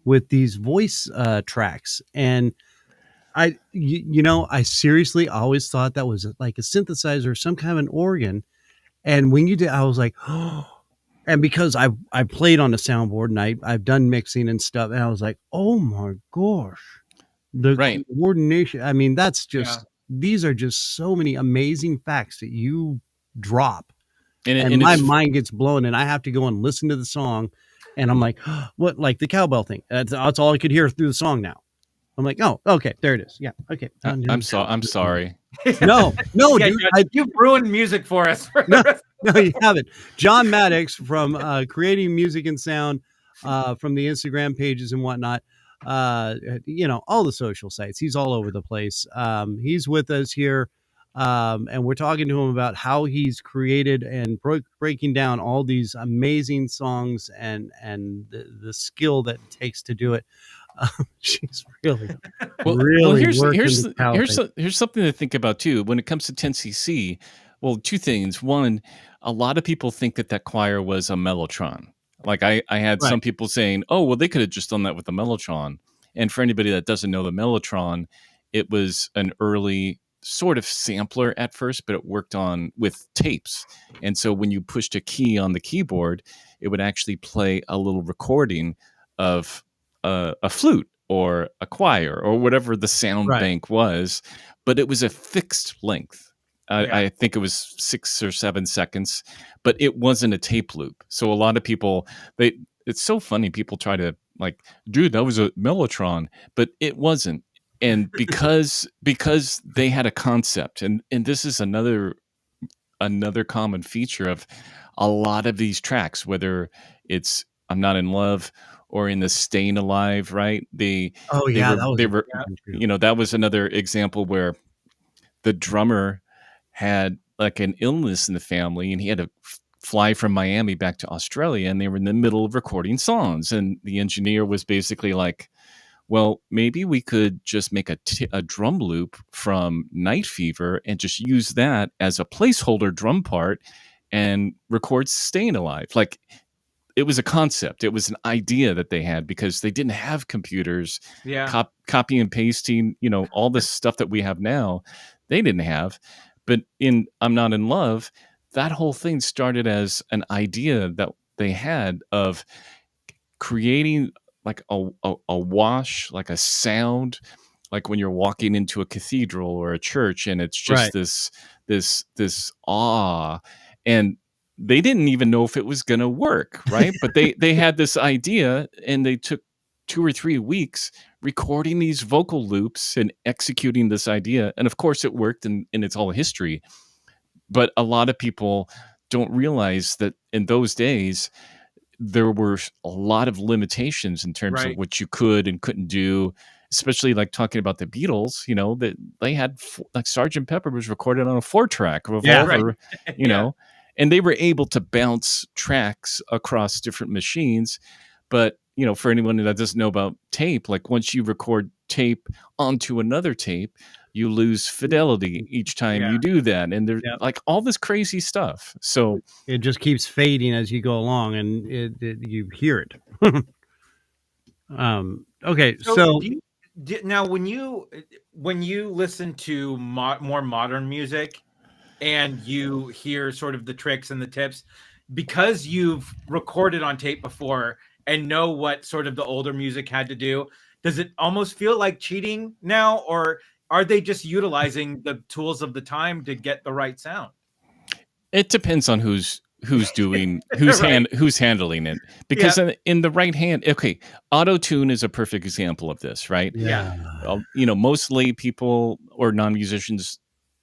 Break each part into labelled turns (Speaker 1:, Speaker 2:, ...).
Speaker 1: with these voice tracks. And I seriously always thought that was like a synthesizer, some kind of an organ. And when you did, I was like, oh, and because I played on a soundboard and I've done mixing and stuff, and I was like, oh my gosh, the
Speaker 2: Right.
Speaker 1: coordination. I mean, that's
Speaker 3: Yeah.
Speaker 1: just, these are just so many amazing facts that you drop,
Speaker 2: And
Speaker 1: and my
Speaker 2: it's
Speaker 1: mind gets blown, and I have to go and listen to the song, and I'm like, what, like the cowbell thing? That's all I could hear through the song now. I'm like, oh, okay, there it is. Yeah, okay.
Speaker 2: I'm sorry.
Speaker 1: No,
Speaker 3: Yeah,
Speaker 1: dude,
Speaker 3: John, you've ruined music for us.
Speaker 1: no, you haven't. John Mattox from Creating Music and Sound, from the Instagram pages and whatnot. All the social sites. He's all over the place. He's with us here, and we're talking to him about how he's created and breaking down all these amazing songs and the skill that it takes to do it. She's really, really
Speaker 2: here's something to think about too when it comes to 10cc. Well, two things. One, a lot of people think that choir was a mellotron. Like I had some people saying, "Oh, well, they could have just done that with the mellotron." And for anybody that doesn't know the mellotron, it was an early sort of sampler at first, but it worked on with tapes. And so when you pushed a key on the keyboard, it would actually play a little recording of a flute or a choir or whatever the sound bank was, but it was a fixed length. I think it was 6 or 7 seconds, but it wasn't a tape loop. So a lot of people, it's so funny. People try to like, dude, that was a mellotron, but it wasn't. And because they had a concept, and this is another common feature of a lot of these tracks, whether it's I'm Not in Love or in the Staying Alive, right? That was another example where the drummer had like an illness in the family and he had to fly from Miami back to Australia, and they were in the middle of recording songs, and the engineer was basically like, well, maybe we could just make a drum loop from Night Fever and just use that as a placeholder drum part and record Staying Alive. Like, it was a concept. It was an idea that they had because they didn't have computers, copy and pasting, all this stuff that we have now, they didn't have. But in I'm Not in Love, that whole thing started as an idea that they had of creating like a wash, like a sound, like when you're walking into a cathedral or a church, and it's just this awe. And they didn't even know if it was going to work, right? But they had this idea, and they took 2 or 3 weeks recording these vocal loops and executing this idea. And of course it worked, and it's all history. But a lot of people don't realize that in those days, there were a lot of limitations in terms of what you could and couldn't do, especially like talking about the Beatles, that they had like Sgt. Pepper was recorded on a 4-track Revolver, and they were able to bounce tracks across different machines. But, for anyone that doesn't know about tape, like once you record tape onto another tape, you lose fidelity each time you do that. And there's like all this crazy stuff. So
Speaker 1: it just keeps fading as you go along, and you hear it. Okay. So
Speaker 3: now when you listen to more modern music and you hear sort of the tricks and the tips, because you've recorded on tape before and know what sort of the older music had to do, does it almost feel like cheating now, or are they just utilizing the tools of the time to get the right sound?
Speaker 2: It depends on who's doing who's handling it, because in the right hand, okay, auto-tune is a perfect example of this, right? Most lay people or non-musicians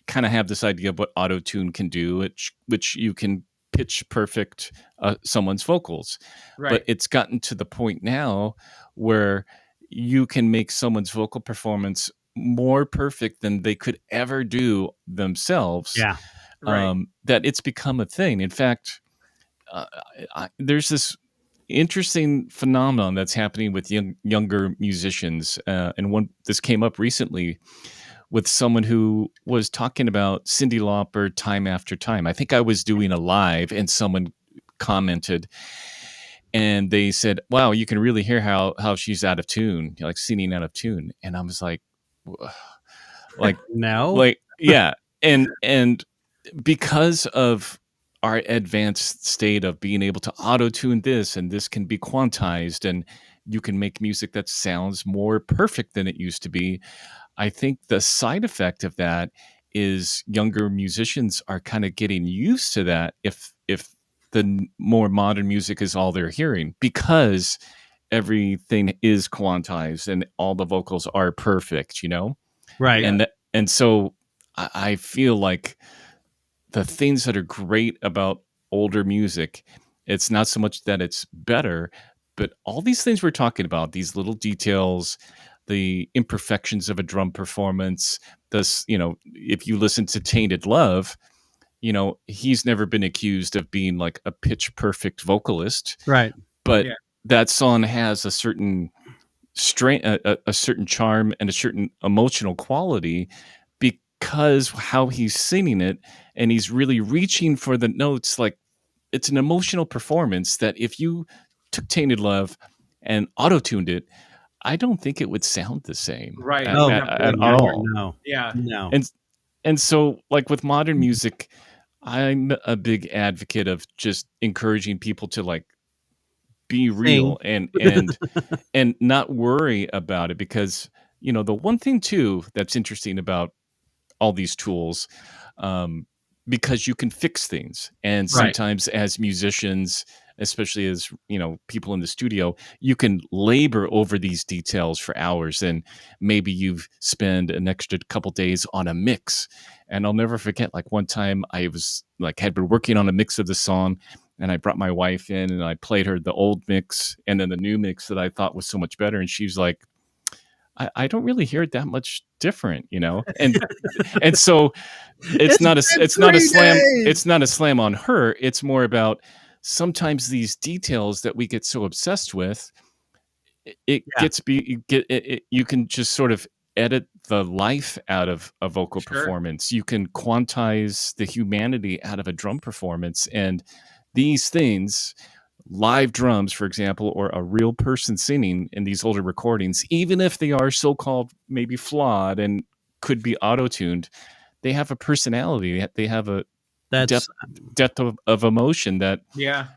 Speaker 2: kind of have this idea of what auto-tune can do, which you can pitch perfect someone's vocals, but it's gotten to the point now where you can make someone's vocal performance more perfect than they could ever do themselves. That it's become a thing. In fact, there's this interesting phenomenon that's happening with younger musicians, and this came up recently with someone who was talking about Cyndi Lauper Time After Time. I think I was doing a live, and someone commented, and they said, "Wow, you can really hear how she's out of tune, like singing out of tune." And I was like, "Wha- like,
Speaker 1: No.
Speaker 2: yeah." And because of our advanced state of being able to auto tune this, and this can be quantized, and you can make music that sounds more perfect than it used to be. I think the side effect of that is younger musicians are kind of getting used to that if more modern music is all they're hearing, because everything is quantized and all the vocals are perfect,
Speaker 1: Right.
Speaker 2: and so I feel like the things that are great about older music, it's not so much that it's better, but all these things we're talking about, these little details, the imperfections of a drum performance, this, if you listen to Tainted Love, he's never been accused of being like a pitch perfect vocalist,
Speaker 1: Right.
Speaker 2: but
Speaker 3: Yeah.
Speaker 2: that song has a certain strength, a certain charm, and a certain emotional quality because how he's singing it, and he's really reaching for the notes. Like, it's an emotional performance that if you took Tainted Love and auto-tuned it, I don't think it would sound the same
Speaker 3: Right.
Speaker 1: Oh,
Speaker 2: at
Speaker 1: no,
Speaker 2: all.
Speaker 1: no,
Speaker 3: Yeah.
Speaker 1: no.
Speaker 2: And so, like with modern music, I'm a big advocate of just encouraging people to like be
Speaker 1: Sing.
Speaker 2: real and not worry about it, because the one thing too that's interesting about all these tools, um, because you can fix things, and
Speaker 1: Right.
Speaker 2: sometimes as musicians, especially as people in the studio, you can labor over these details for hours, and maybe you've spent an extra couple days on a mix. And I'll never forget, like one time I was like had been working on a mix of the song, and I brought my wife in and I played her the old mix and then the new mix that I thought was so much better, and she's like, I don't really hear it that much different, and so
Speaker 1: It's been
Speaker 2: it's not a
Speaker 1: 3
Speaker 2: slam,
Speaker 1: days.
Speaker 2: it's not a slam on her. It's more about sometimes these details that we get so obsessed with, it
Speaker 1: Yeah.
Speaker 2: gets be you get you can just sort of edit the life out of a vocal
Speaker 3: Sure.
Speaker 2: performance. You can quantize the humanity out of a drum performance, and these things, live drums, for example, or a real person singing in these older recordings, even if they are so-called maybe flawed and could be auto-tuned, they have a personality. They have a
Speaker 1: That's
Speaker 2: depth of emotion that,
Speaker 3: Yeah.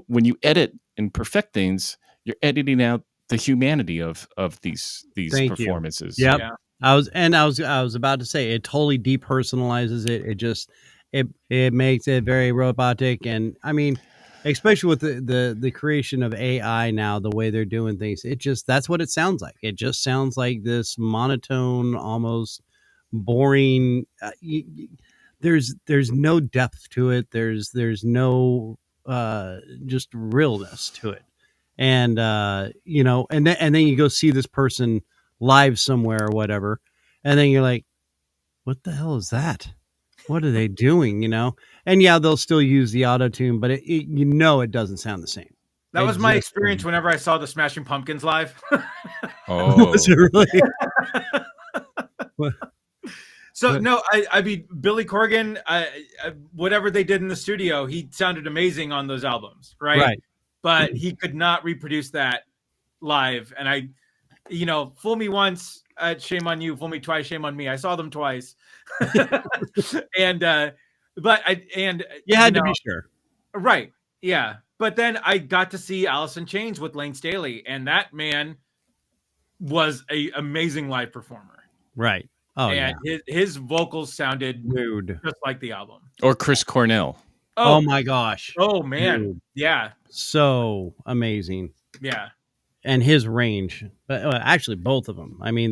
Speaker 2: when you edit and perfect things, you're editing out the humanity of these
Speaker 1: Thank you.
Speaker 2: performances.
Speaker 1: Yep.
Speaker 3: Yeah.
Speaker 1: I was about to say it totally depersonalizes it. It just it makes it very robotic, and I mean, especially with the creation of AI now, the way they're doing things, it just that's what it sounds like. It just sounds like this monotone, almost boring. There's no depth to it. There's no just realness to it. And and then you go see this person live somewhere or whatever, and then you're like, what the hell is that? What are they doing? And yeah, they'll still use the auto tune, but it doesn't sound the same.
Speaker 3: That
Speaker 1: It
Speaker 3: was my
Speaker 1: just
Speaker 3: experience whenever I saw the Smashing Pumpkins live.
Speaker 1: was
Speaker 2: Oh,
Speaker 1: it really. What-
Speaker 3: So
Speaker 1: what-
Speaker 3: no, I mean Billy Corgan, whatever they did in the studio, he sounded amazing on those albums, right?
Speaker 1: right.
Speaker 3: But he could not reproduce that live. And fool me once, shame on you. Fool me twice, shame on me. I saw them twice, and
Speaker 1: You had to be sure.
Speaker 3: right, yeah. But then I got to see Alice in Chains with Lane Staley, and that man was a amazing live performer.
Speaker 1: Right. Oh
Speaker 3: And
Speaker 1: yeah.
Speaker 3: his vocals sounded
Speaker 1: Dude.
Speaker 3: just like the album.
Speaker 2: or Chris Cornell.
Speaker 1: Oh
Speaker 3: Oh,
Speaker 1: my gosh.
Speaker 3: oh man,
Speaker 1: Dude.
Speaker 3: yeah,
Speaker 1: So amazing.
Speaker 3: yeah,
Speaker 1: And his range, but actually both of them. I mean,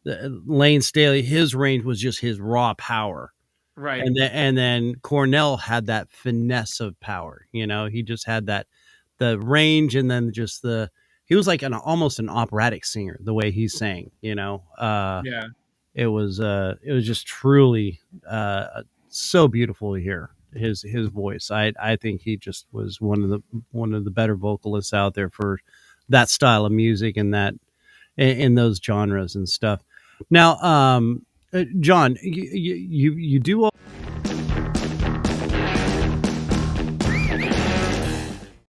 Speaker 1: Lane Staley, his range was just his raw power,
Speaker 3: right,
Speaker 1: and then Cornell had that finesse of power. He just had the range, and then just he was like almost an operatic singer the way he sang.
Speaker 3: yeah.
Speaker 1: It was just truly so beautiful to hear his voice. I think he just was one of the better vocalists out there for that style of music and that in those genres and stuff. Now, John, you do all